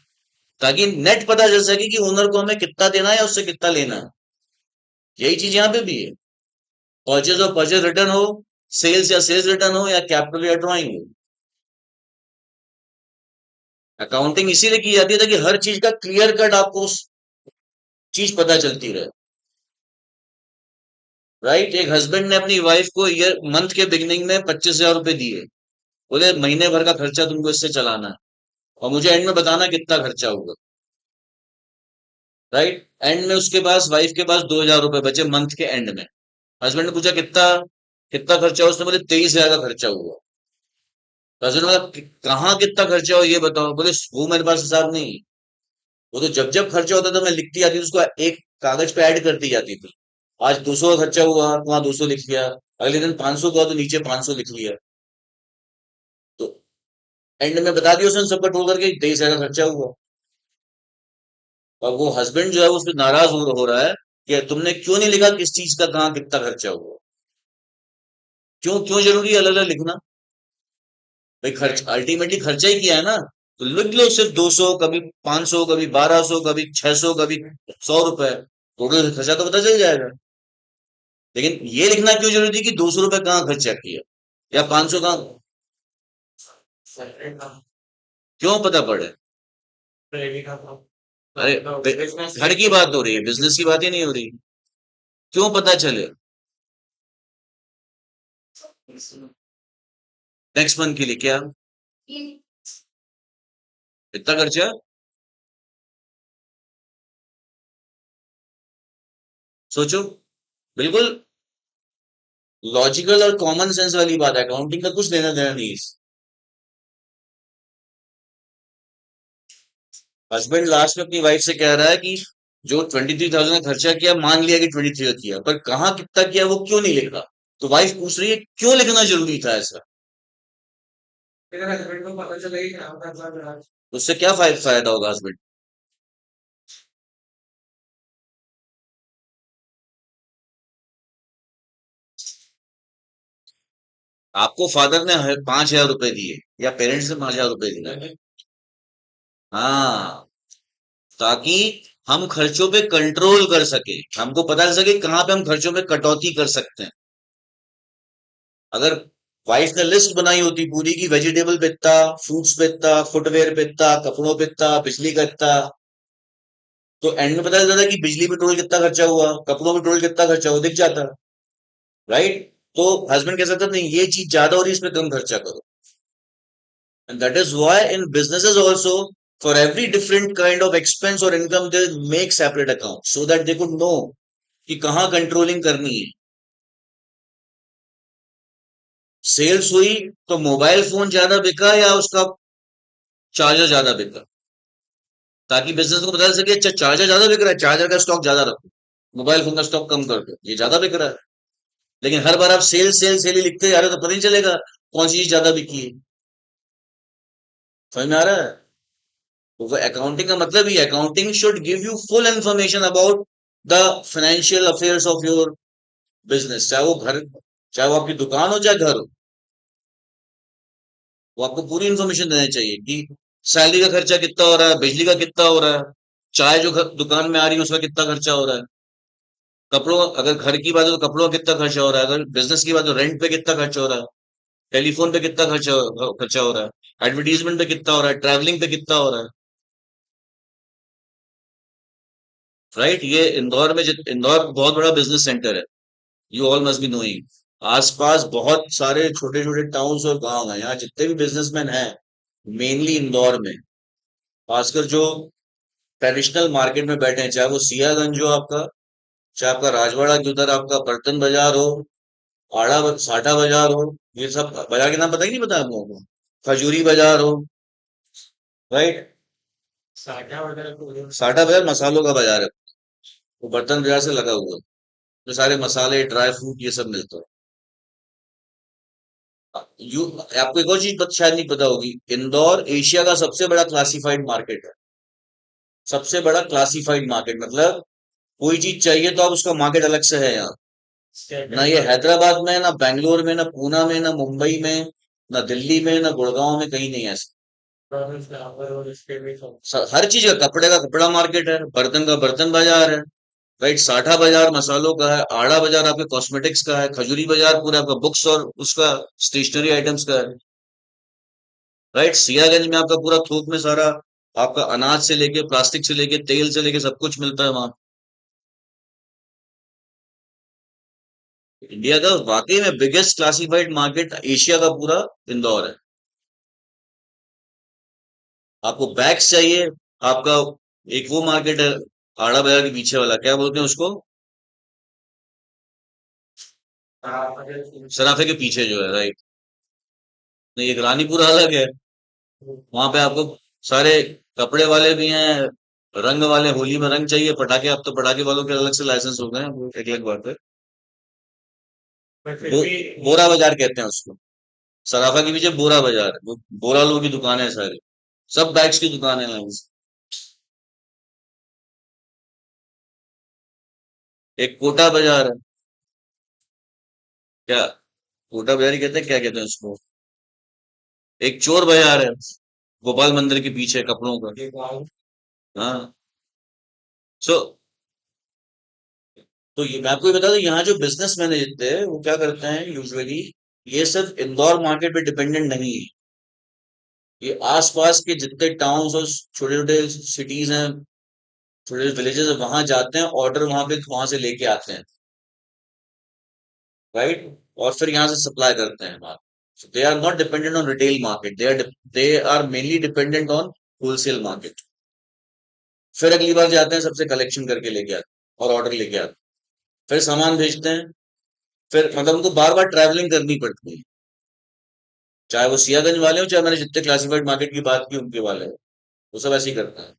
ताकि नेट पता चल सके कि ओनर को हमें कितना देना है या उससे कितना लेना है। यही चीज यहाँ पे भी है। परचेज और परचेज रिटर्न हो, सेल्स या सेल्स रिटर्न हो या कैपिटल या ड्राइंग हो। अकाउंटिंग इसीलिए की जाती है ताकि हर चीज का क्लियर कट आपको चीज पता चलती रहे। राइट, एक हस्बैंड ने अपनी वाइफ को ईयर मंथ के बिगिनिंग में 25,000 रुपए दिए, बोले महीने भर का खर्चा तुमको इससे चलाना है और मुझे एंड में बताना कितना खर्चा होगा। राइट, एंड में उसके पास वाइफ के पास 2,000 रुपए बचे मंथ के एंड में। हस्बैंड ने पूछा कितना कितना खर्चा हुआ, उसने बोले 23,000 का खर्चा हुआ। तो हस्बैंड ने बोला कहाँ कितना खर्चा हो ये बताओ, बोले वो मेरे पास हिसाब नहीं है। वो तो जब जब खर्चा होता था मैं लिखती जाती थी उसको, एक कागज पे ऐड करती जाती थी। आज 200 का खर्चा हुआ, वहां 200 लिख लिया। अगले दिन 500 का हुआ तो नीचे 500 लिख लिया। तो एंड में बता दिया उसने सबका टोल करके 23,000 का खर्चा हुआ। और वो हस्बैंड जो है वो उस पर नाराज हो रहा है कि तुमने क्यों नहीं लिखा किस चीज का कहाँ कितना खर्चा हुआ। क्यों क्यों जरूरी है अलग अलग लिखना? भाई खर्च अल्टीमेटली खर्चा ही किया है ना। तो लिख लो सिर्फ 200, कभी 500, कभी 1,200, कभी 600, कभी 100 रुपए, टोटल खर्चा तो पता चल जाएगा। लेकिन ये लिखना क्यों जरूरी है कि 200 रुपए कहाँ खर्चा किया या 500 कहाँ? सेपरेट काम, क्यों पता पड़े? क्रेडिट का, अरे बिजनेस घर के की लिए। बात हो रही है, बिजनेस की बात ही नहीं हो रही। क्यों पता चले? नेक्स्ट मंथ के लिए क्या इतना खर्चा? सोचो, बिल्कुल लॉजिकल और कॉमन सेंस वाली बात है, अकाउंटिंग का कुछ लेना देना नहीं है। हस्बैंड लास्ट में अपनी वाइफ से कह रहा है कि जो 23,000 का खर्चा किया, मान लिया कि 23 का किया, पर कहाँ कितना किया वो क्यों नहीं लिखा। तो वाइफ पूछ रही है क्यों लिखना जरूरी था ऐसा। मेरे हस्बैंड को पता चला कि काम कर रहा है। उससे क्या फायदा होगा हस्बैंड? आपको फादर ने 5,000 रुपए दिए या पेरेंट्स ने 5,000 रुपए दिए? हाँ, ताकि हम खर्चों पे कंट्रोल कर सके, हमको पता चल सके कहाँ पे हम खर्चों पे कटौती कर सकते हैं। अगर वाइफ ने लिस्ट बनाई होती पूरी की वेजिटेबल पे इतना, फ्रूट्स पे इतना, फुटवेयर पे इतना, कपड़ों पे इतना, बिजली का इतना, तो एंड में पता चल जाता कि बिजली पे टोटल कितना खर्चा हुआ, कपड़ों पे टोटल कितना खर्चा हुआ, दिख जाता। राइट, तो हस्बैंड कह सकता नहीं ये चीज ज्यादा हो रही है इस पे कम खर्चा करो। And that is why in businesses also, for every different kind of expense or income, they make separate accounts so that they could know कि कहाँ कंट्रोलिंग करनी है। सेल्स हुई तो मोबाइल फोन ज्यादा बिका या उसका चार्जर ज्यादा बिका, ताकि बिजनेस को पता चल सके अच्छा चार्जर ज्यादा बिक रहा है, चार्जर का स्टॉक ज्यादा रखो, मोबाइल फोन का स्टॉक कम कर दो, ये ज्यादा बिक रहा है। लेकिन हर बार आप सेल सेल सेल ही लिखते जा रहे हो तो पता नहीं चलेगा कौन सी चीज ज्यादा बिकी है। समझ में आ रहा है? तो वो अकाउंटिंग का मतलब ही, accounting should give you full information about the financial affairs of your business, चाहे वो घर, चाहे वो आपकी दुकान हो चाहे घर हो। वो आपको पूरी इंफॉर्मेशन देनी चाहिए कि सैलरी का खर्चा कितना हो रहा है, बिजली का कितना हो रहा है, चाय जो दुकान में आ रही है उसका कितना खर्चा हो रहा है, कपड़ों, अगर घर की बात है तो कपड़ों का कितना खर्चा हो रहा है, अगर बिजनेस की बात है तो रेंट पे कितना खर्चा हो रहा है, टेलीफोन पे कितना खर्चा हो रहा है, एडवर्टीजमेंट पे कितना हो रहा है, ट्रैवलिंग पे कितना हो रहा है। राइट, ये इंदौर में इंदौर बहुत बड़ा बिजनेस सेंटर है, you all must be knowing. आसपास बहुत सारे छोटे छोटे टाउन्स और गांव हैं, यहाँ जितने भी बिजनेसमैन हैं मेनली इंदौर में, खासकर जो ट्रेडिशनल मार्केट में बैठे हैं, चाहे वो सियागंज हो आपका, चाहे आपका राजवाड़ा के उधर आपका बर्तन बाजार हो, साठा बाजार हो, ये सब बाजार के नाम पता ही नहीं, पता आप लोगों को? खजूरी बाजार हो। राइट, साझा वगैरह को साठा बाजार मसालों का बाजार है, वो बर्तन बाजार से लगा हुआ है, जो सारे मसाले ड्राई फ्रूट ये सब मिलता है। यू आपको एक और चीज शायद नहीं पता होगी, इंदौर एशिया का सबसे बड़ा क्लासिफाइड मार्केट है। सबसे बड़ा क्लासिफाइड मार्केट मतलब कोई चीज चाहिए तो आप उसका मार्केट अलग से है यहाँ। ना स्टैंडर्ड ये मार्केट, हैदराबाद में, ना बैंगलोर में, ना पूना में, ना मुंबई में, ना दिल्ली में, ना गुड़गांव में, कहीं नहीं है ऐसा। प्रोविंस फ्लावर और इसके भी सब। हर चीज का, कपड़े का कपड़ा मार्केट है, बर्तन का बर्तन बाजार है। राइट। साठा बाजार मसालों का है, आड़ा बाजार आपके कॉस्मेटिक्स का है, खजूरी बाजार पूरा आपका बुक्स और उसका स्टेशनरी आइटम्स का है। राइट। सियागंज में आपका पूरा थोक में सारा आपका अनाज से लेके प्लास्टिक से लेके तेल से लेके सब कुछ मिलता है वहां। इंडिया का वाकई में बिगेस्ट क्लासिफाइड मार्केट एशिया का पूरा इंदौर है। आपको बैग्स चाहिए, आपका एक वो मार्केट है आड़ा बाजार के पीछे वाला, क्या बोलते हैं उसको, सराफे के पीछे जो है, राइट। नहीं, एक रानीपुरा अलग है। वहां पे आपको सारे कपड़े वाले भी हैं, रंग वाले, होली में रंग चाहिए, पटाखे, अब तो पटाखे वालों के अलग से लाइसेंस हो गए हैं, वो एक अलग बात है। पर फिर वो भी बोरा बाजार कहते हैं उसको। सराफा के पीछे बोरा बाजार है, वो बोरा लोगों की दुकानें हैं सारी, सब बैग्स की दुकानें हैं। एक कोटा बाजार है। क्या, कोटा बाजार ही कहते हैं, क्या कहते हैं उसको, एक चोर बाजार है गोपाल मंदिर के पीछे कपड़ों का। ये गाँव हाँ। सो तो ये मैं आपको ये बता दूं, यहाँ जो बिजनेसमैन जितने हैं वो क्या करते हैं यूजुअली, ये सिर्फ इंदौर मार्केट पे डिपेंडेंट नहीं है। ये आसपास के जितने टाउन्स और छोटे छोटे सिटीज हैं, छोटे विलेजेस है, वहां जाते हैं, ऑर्डर वहां से लेके आते हैं, राइट। और फिर यहाँ से सप्लाई करते हैं माल। So they are not dependent on retail market, they are mainly dependent on wholesale market। फिर अगली बार जाते हैं, सबसे कलेक्शन करके लेके आते हैं और ऑर्डर लेके आते हैं, फिर सामान भेजते हैं। फिर मतलब उनको बार बार ट्रैवलिंग करनी पड़ती है, चाहे वो सियागंज वाले हो, चाहे मैंने जितने क्लासिफाइड मार्केट की बात की उनके वाले हो, वो सब ऐसे ही करता है।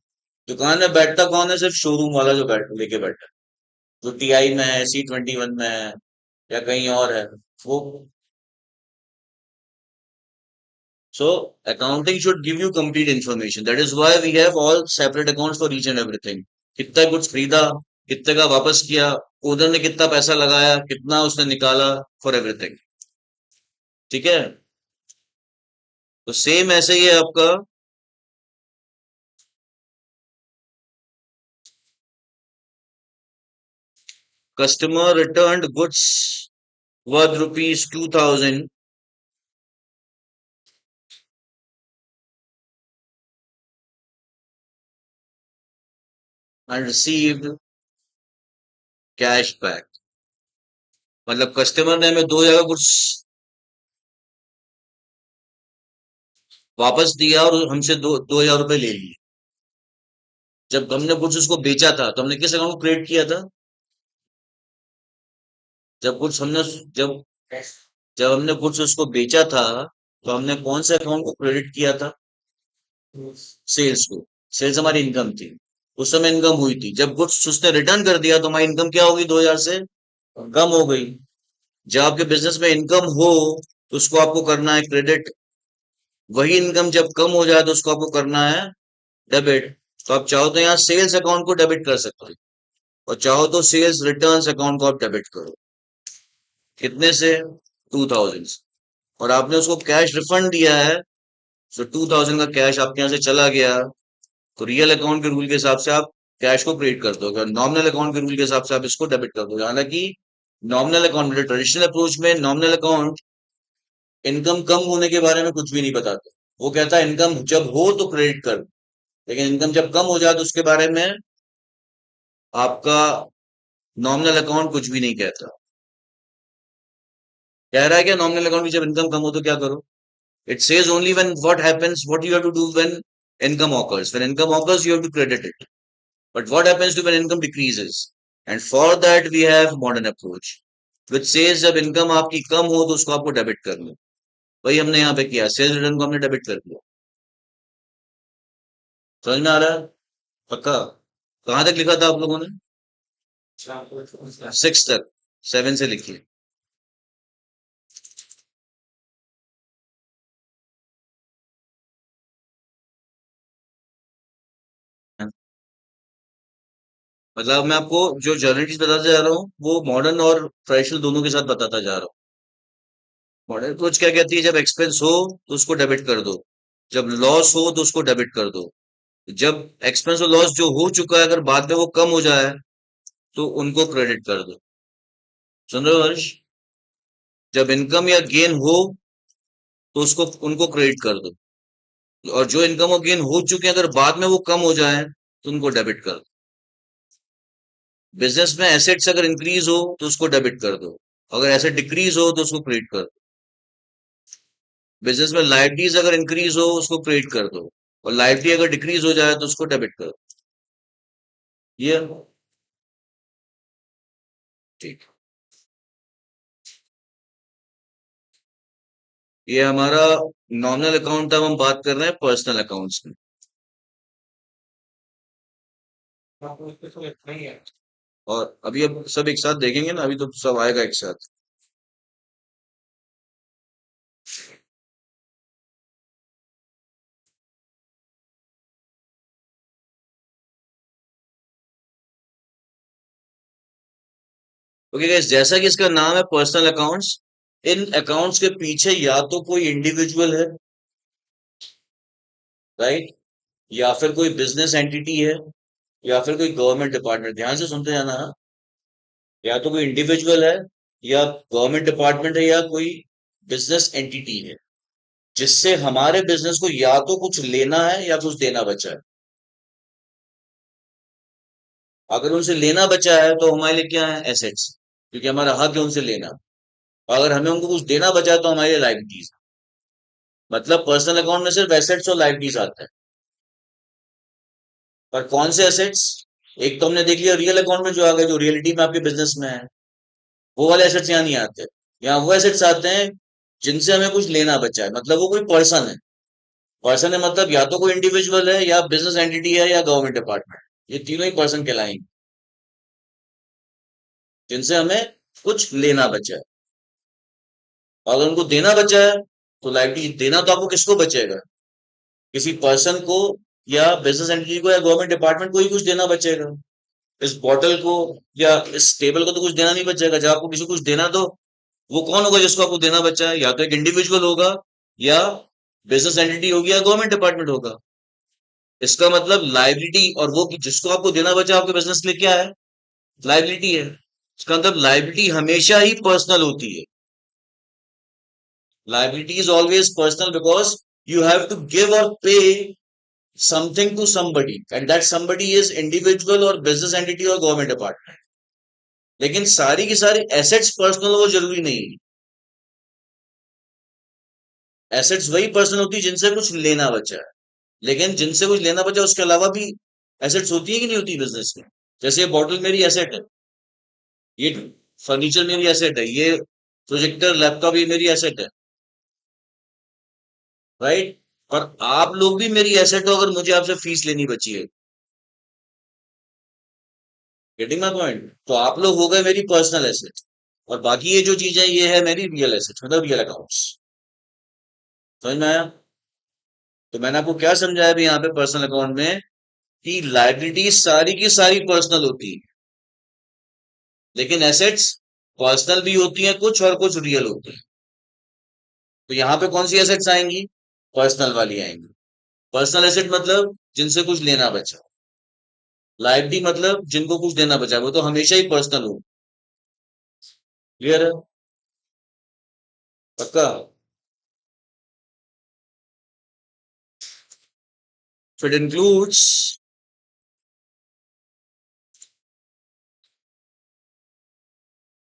दुकान में बैठता कौन है, सिर्फ शोरूम वाला जो लेके बैठा है, जो टीआई में है, C21 में है, या कहीं और है, वो। So accounting should give you complete information. That is why we have all separate accounts for each and everything. कितना कुछ खरीदा, कितने का वापस किया, उधर ने कितना पैसा लगाया, कितना उसने निकाला, फॉर एवरीथिंग। ठीक है। तो सेम ऐसे ही है आपका। Customer returned goods worth ₹2000 and received cash back. मतलब कस्टमर ने हमें 2000 का गुड्स वापस दिया और हमसे 2000 रुपए ले लिए। जब हमने गुड्स उसको बेचा था तो हमने किस अकाउंट को क्रेडिट किया था, जब गुड्स हमने जब जब हमने गुड्स उसको बेचा था तो हमने कौन से अकाउंट को क्रेडिट किया था, सेल्स को। सेल्स हमारी इनकम थी, उस समय इनकम हुई थी। जब गुड्स उसने रिटर्न कर दिया तो हमारी इनकम क्या होगी, 2000 से कम हो गई। जब आपके बिजनेस में इनकम हो तो उसको आपको करना है क्रेडिट, वही इनकम जब कम हो जाए तो उसको आपको करना है डेबिट। तो आप चाहो तो यहाँ सेल्स अकाउंट को डेबिट कर सकते हो, और चाहो तो सेल्स रिटर्न्स अकाउंट को आप डेबिट करो। कितने से, 2000। और आपने उसको कैश रिफंड दिया है, तो 2000 का कैश आपके यहाँ से चला गया, तो रियल अकाउंट के रूल के हिसाब से आप कैश को क्रेडिट कर दो, नॉमिनल अकाउंट के रूल के हिसाब से आप इसको डेबिट कर दो। हालांकि नॉमिनल अकाउंट में, ट्रेडिशनल अप्रोच में, नॉमिनल अकाउंट इनकम कम होने के बारे में कुछ भी नहीं बताते। वो कहता है इनकम जब हो तो क्रेडिट कर, लेकिन इनकम जब कम हो जाए तो उसके बारे में आपका नॉमिनल अकाउंट कुछ भी नहीं कहता। कह रहा है क्या नॉमिनल अकाउंट की जब इनकम कम हो तो क्या करो, it says only when what happens, what you have to do when income occurs. When income occurs, you have to credit it. But what happens to when income decreases? And for that we have modern approach, which says जब income आपकी कम हो तो उसको आपको debit कर लो। वही हमने यहाँ पे किया, सेल्स रिटर्न को हमने डेबिट कर दिया। समझ में आ रहा है, पक्का। कहाँ तक लिखा था आप लोगों ने, 6 तक, 7 से लिखिए। मतलब मैं आपको जो जर्नलिस्ट बताता जा रहा हूँ वो मॉडर्न और ट्रेडिशनल दोनों के साथ बताता जा रहा हूँ। मॉडर्न अप्रोच क्या कहती है, जब एक्सपेंस हो तो उसको डेबिट कर दो, जब लॉस हो तो उसको डेबिट कर दो। जब एक्सपेंस और लॉस जो हो चुका है अगर बाद में वो कम हो जाए तो उनको क्रेडिट कर दो। सुन रहे हो हर्ष? जब इनकम या गेन हो तो उसको उनको क्रेडिट कर दो, और जो इनकम और गेन हो चुके हैं अगर बाद में वो कम हो जाए तो उनको डेबिट कर दो। बिजनेस में एसेट्स अगर इंक्रीज हो तो उसको डेबिट कर दो, अगर एसेट डिक्रीज हो तो उसको क्रेडिट कर दो। बिजनेस में लायबिलिटीज अगर इंक्रीज हो उसको क्रेडिट कर दो, और लायबिलिटी अगर डिक्रीज हो जाए तो उसको डेबिट कर दो। ये ठीक। ये हमारा नॉमिनल अकाउंट था, हम बात कर रहे हैं पर्सनल अकाउंट्स में। आपको उसके तो इतना ही है। और अभी अब सब एक साथ देखेंगे ना, अभी तो सब आएगा एक साथ। ओके गाइस, जैसा कि इसका नाम है पर्सनल अकाउंट्स, इन अकाउंट्स के पीछे या तो कोई इंडिविजुअल है, राइट, या फिर कोई बिजनेस एंटिटी है, या फिर कोई गवर्नमेंट डिपार्टमेंट। ध्यान से सुनते जाना हाँ। या तो कोई इंडिविजुअल है, या गवर्नमेंट डिपार्टमेंट है, या कोई बिजनेस एंटिटी है, जिससे हमारे बिजनेस को या तो कुछ लेना है या कुछ देना बचा है। अगर उनसे लेना बचा है तो हमारे लिए क्या है? एसेट्स, क्योंकि हमारा हक है उनसे लेना। अगर हमें उनको कुछ देना बचा है तो हमारे लिए लायबिलिटीज। मतलब पर्सनल अकाउंट में सिर्फ एसेट्स और लायबिलिटीज आते हैं। पर कौन से एसेट्स? एक तो हमने देख लिया रियल अकाउंट में जो आ गए, जो रियलिटी में आपके बिजनेस में है, वो वाले एसेट्स यहाँ नहीं आते। यहाँ वो एसेट्स आते हैं जिनसे हमें कुछ लेना बचा है, मतलब वो कोई पर्सन है। पर्सन है मतलब या तो कोई इंडिविजुअल है, या बिजनेस एंटिटी है, या गवर्नमेंट डिपार्टमेंट। ये तीनों ही पर्सन कहलाएंगे, जिनसे हमें कुछ लेना बचा है। और अगर उनको देना बचा है तो लाइबिलिटी। देना तो आपको किसको बचेगा? किसी पर्सन को, या बिजनेस एंटिटी को, या गवर्नमेंट डिपार्टमेंट को ही कुछ देना बचेगा। इस बॉटल को या इस टेबल को तो कुछ देना नहीं बचेगा। जब आपको किसी को कुछ देना, तो वो कौन होगा जिसको आपको देना बचा है? या तो एक इंडिविजुअल होगा, या बिजनेस एंटिटी होगी, या गवर्नमेंट डिपार्टमेंट होगा। इसका मतलब लाइबिलिटी, और वो जिसको आपको देना बचा आपके बिजनेस के लिए क्या है? लाइबिलिटी है। इसका मतलब लाइबिलिटी हमेशा ही पर्सनल होती है। Liability is always personal because you have to give और pay something to somebody, and that somebody is individual or business entity or government department। लेकिन सारी की सारी एसेट्स पर्सनल वो जरूरी नहीं है। एसेट्स वही पर्सनल होती है जिनसे कुछ लेना बचा है। लेकिन जिनसे कुछ लेना बचा उसके अलावा भी एसेट्स होती है कि नहीं होती बिजनेस में? जैसे ये बॉटल मेरी एसेट है, ये फर्नीचर मेरी एसेट है, ये प्रोजेक्टर लैपटॉप ये मेरी एसेट है, राइट। और आप लोग भी मेरी एसेट हो अगर मुझे आपसे फीस लेनी बची है। Getting my point? तो आप लोग हो गए मेरी पर्सनल एसेट, और बाकी ये जो चीज है ये है मेरी रियल एसेट, मतलब रियल अकाउंट्स। समझ में आया? तो मैंने आपको क्या समझाया अभी यहाँ पे पर्सनल अकाउंट में, कि लाइबिलिटी सारी की सारी पर्सनल होती है, लेकिन एसेट्स पर्सनल भी होती हैं कुछ, और कुछ रियल होती हैं। तो यहाँ पे कौन सी एसेट्स आएंगी? पर्सनल वाली आएंगी। पर्सनल एसेट मतलब जिनसे कुछ लेना बचा। लाइबिलिटी मतलब जिनको कुछ देना बचा, वो तो हमेशा ही पर्सनल हो। क्लियर है? पक्का? So it includes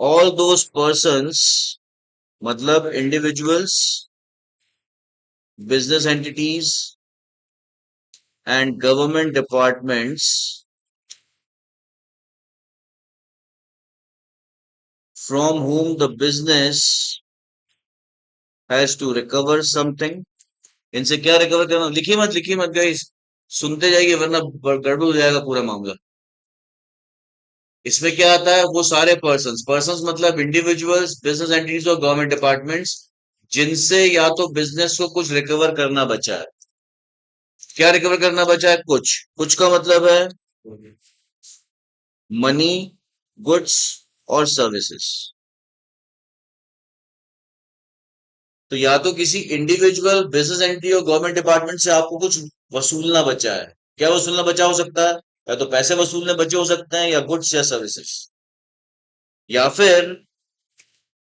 all those persons, मतलब individuals, business entities and government departments from whom the business has to recover something। इनसे क्या रिकवर करना? लिखिए मत गाइस, सुनते जाइए वरना गड़बड़ हो जाएगा पूरा मामला। इसमें क्या आता है? वो सारे पर्सन्स, पर्सन्स मतलब इंडिविजुअल्स, बिजनेस एंटिटीज और गवर्नमेंट डिपार्टमेंट्स, जिनसे या तो बिजनेस को कुछ रिकवर करना बचा है। क्या रिकवर करना बचा है? कुछ। कुछ का मतलब है मनी, गुड्स और सर्विसेज। तो या तो किसी इंडिविजुअल, बिजनेस एंटिटी और गवर्नमेंट डिपार्टमेंट से आपको कुछ वसूलना बचा है। क्या वसूलना बचा हो सकता है? या तो पैसे वसूलने बचे हो सकते हैं, या गुड्स या सर्विसेज, या फिर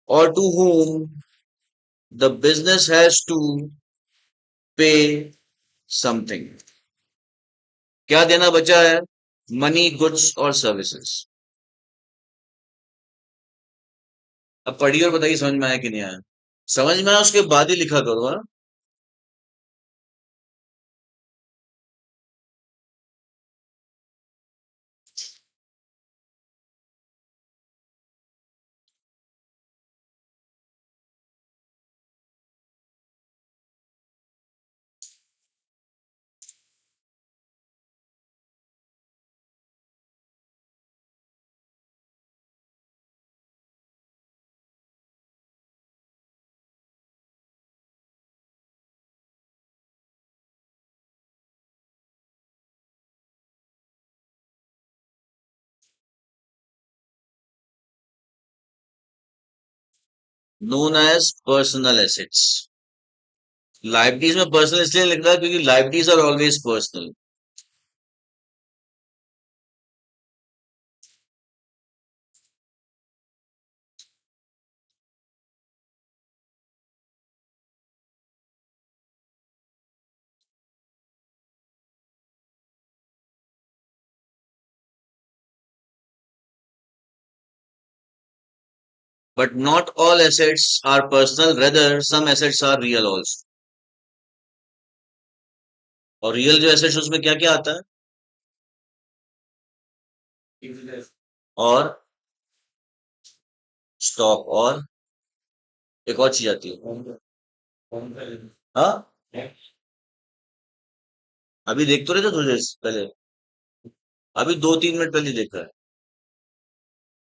और to whom the business has to pay something। क्या देना बचा है? मनी, गुड्स और सर्विसेज। अब पढ़िए और बताइए समझ में आया कि नहीं आया। समझ में आया उसके बाद ही लिखा करो, हाँ। Known as personal assets. Liabilities में पर्सनल इसलिए लिख रहा है क्योंकि liabilities are always personal. But not all assets are personal, rather some assets are real also. और रियल जो एसेट्स उसमें क्या क्या आता है? और स्टॉक, और एक और चीज आती है। हाँ, अभी देख तो रहे थे थोड़ी देर पहले, अभी 2-3 मिनट पहले देखा है।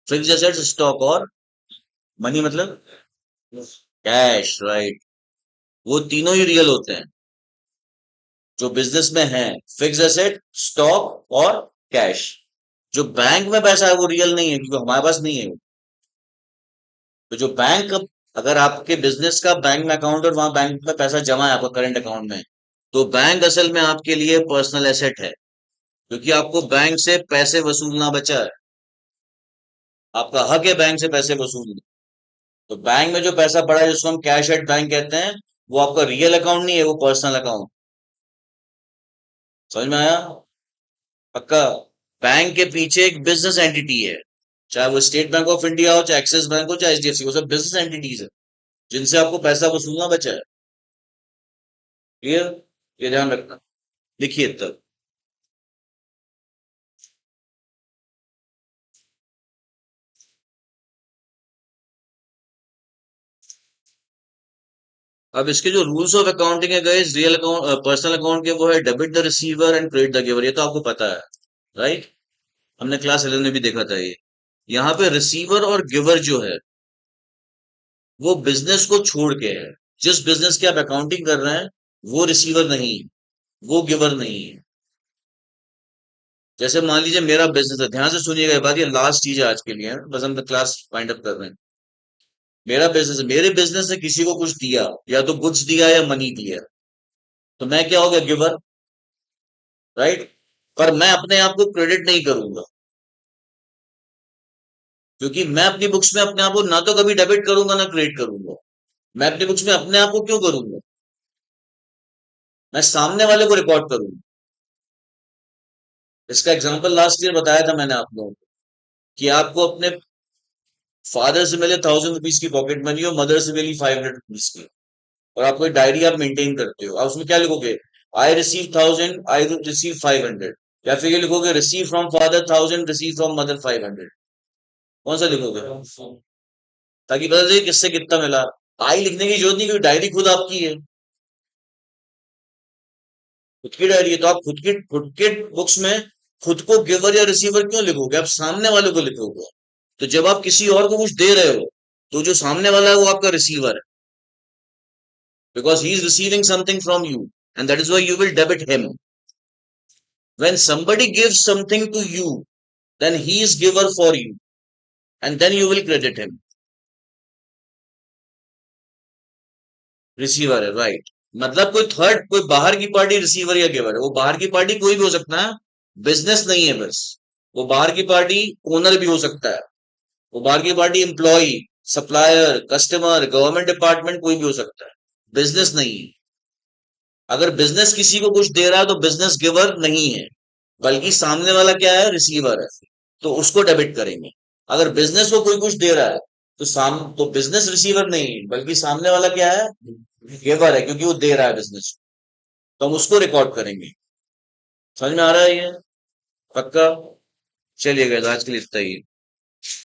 फिक्स्ड एसेट्स, स्टॉक और मनी, मतलब कैश, राइट। वो तीनों ही रियल होते हैं जो बिजनेस में है। फिक्स्ड एसेट, स्टॉक और कैश। जो बैंक में पैसा है वो रियल नहीं है क्योंकि हमारे पास नहीं है। तो जो बैंक, अगर आपके बिजनेस का बैंक में अकाउंट और वहां बैंक में पैसा जमा है आपका करंट अकाउंट में, तो बैंक असल में आपके लिए पर्सनल एसेट है क्योंकि आपको बैंक से पैसे वसूलना बचा है। आपका हक है बैंक से पैसे वसूलना। तो बैंक में जो पैसा पड़ा है जिसको हम कैश एट बैंक कहते हैं, वो आपका रियल अकाउंट नहीं है, वो पर्सनल अकाउंट। समझ में आया? पक्का। बैंक के पीछे एक बिजनेस एंटिटी है, चाहे वो स्टेट बैंक ऑफ इंडिया हो, चाहे एक्सिस बैंक हो, चाहे एचडीएफसी, वो सब बिजनेस एंटिटीज है जिनसे आपको पैसा वसूलना बचा है। क्लियर? ये ध्यान रखना। लिखिए तब। अब इसके जो रूल्स ऑफ अकाउंटिंग है गए रियल अकाउंट पर्सनल अकाउंट के, वो है debit the receiver and credit the giver. ये तो आपको पता है, राइट? हमने क्लास 11 में भी देखा था ये। यहाँ पे रिसीवर और गिवर जो है वो बिजनेस को छोड़ के है। जिस बिजनेस की आप अकाउंटिंग कर रहे हैं वो रिसीवर नहीं, वो गिवर नहीं है। जैसे मान लीजिए मेरा बिजनेस है, ध्यान से सुनिएगा ये बात, ये लास्ट चीज है आज के लिए, है बस हम क्लास फाइंड अप कर रहे हैं। मेरा बिजनेस है, मेरे बिजनेस ने किसी को कुछ दिया, या तो गुड्स दिया या मनी दिया, तो मैं क्या हो गया? Giver, right? पर मैं अपने आप को क्रेडिट नहीं करूंगा क्योंकि मैं अपनी बुक्स में अपने आप को ना तो कभी डेबिट करूंगा ना क्रेडिट करूंगा। मैं अपनी बुक्स में अपने आप को क्यों करूंगा? मैं सामने वाले को रिकॉर्ड करूंगा। इसका एग्जांपल लास्ट ईयर बताया था मैंने आप लोगों को कि आपको अपने फादर से मिले 1000 रुपीज की पॉकेट मनी और मदर से मिली 500 रुपीज की, और आपको एक डायरी आप मेंटेन करते हो। आप उसमें क्या लिखोगे? I receive 1000, I receive 500। या फिर ये लिखोगे receive from father 1000, receive from mother 500। कौन सा लिखोगे? ताकि पता चले किससे कितना मिला। आई लिखने की जरूरत नहीं क्योंकि डायरी खुद आपकी है, खुद की डायरी है। तो आप खुद के बुक्स में खुद को गिवर या रिसीवर क्यों लिखोगे? आप सामने वाले को लिखोगे। तो जब आप किसी और को कुछ दे रहे हो तो जो सामने वाला है वो आपका रिसीवर है, because he is receiving something from you, and that is why you will debit him. When somebody gives something to you, then he is giver for you, and then you will credit him. Receiver है, right. मतलब कोई third, कोई बाहर की party receiver या giver है। वो बाहर की पार्टी कोई भी हो सकता है, बिजनेस नहीं है बस। वो बाहर की पार्टी ओनर भी हो सकता है, वो बाहर की party employ, supplier, customer, government department कोई भी हो सकता है, बिजनेस नहीं है। अगर बिजनेस किसी को कुछ दे रहा है तो बिजनेस गिवर नहीं है, बल्कि सामने वाला क्या है, रिसीवर है, तो उसको डेबिट करेंगे। अगर बिजनेस को कोई कुछ दे रहा है तो बिजनेस रिसीवर नहीं है, बल्कि सामने वाला क्या है, गिवर है, क्योंकि वो दे रहा है बिजनेस को, तो हम उसको रिकॉर्ड करेंगे। समझ में आ रहा है ये? पक्का? चलिए guys, आज के लिए इतना ही।